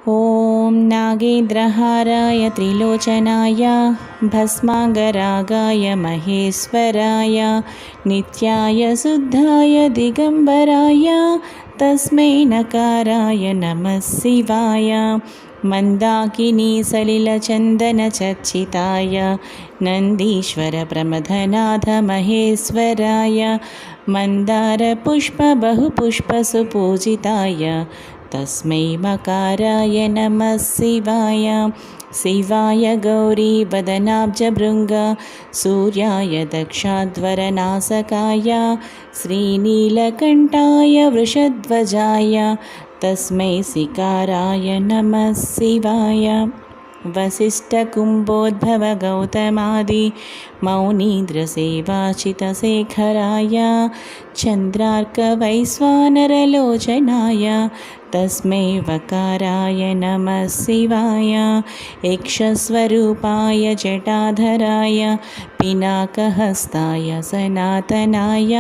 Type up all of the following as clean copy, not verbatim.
ॐ नागेन्द्रहाराय त्रिलोचनाय भस्मांगरागाय महेश्वराय नित्याय शुद्धाय दिगंबराय तस्मै नकाराय नमः शिवाय मंदाकिनी सलिलचन्दनचर्चिताय नन्दीश्वर प्रमथनाथ महेश्वराय मन्दारपुष्पबहुपुष्पसुपूजिताय तस्मै मकाराय नमः शिवाय शिवाय गौरीवदनाब्जभृङ्ग सूर्याय दक्षाध्वरनासकाय श्रीनीलकण्ठाय वृषध्वजाय तस्मै सिकाराय नमः शिवाय वसिष्ठकुम्भोद्भव गौतमादि मौनीन्द्रसेवाचितशेखराय चन्द्रार्कवैश्वानरलोचनाय तस्मै वकाराय नमः शिवाय यक्षस्वरूपाय जटाधराय पिनाकहस्ताय सनातनाय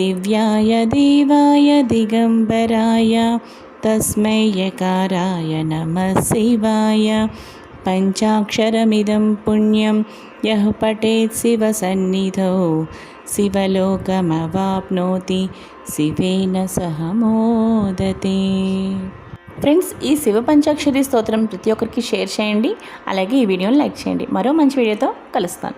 दिव्याय देवाय दिगंबराय तस्मै यकाराय नमः शिवाय पंचाक्षरमिदं पुण्यं यः पठेत् शिवसन्निधौ शिवलोकमवाप्नोति शिवेन सह मोदते। ఫ్రెండ్స్, ఈ శివ పంచాక్షరి స్తోత్రం ప్రతి ఒక్కరికి షేర్ చేయండి. అలాగే ఈ వీడియోని లైక్ చేయండి. మరో మంచి వీడియోతో కలుస్తాను.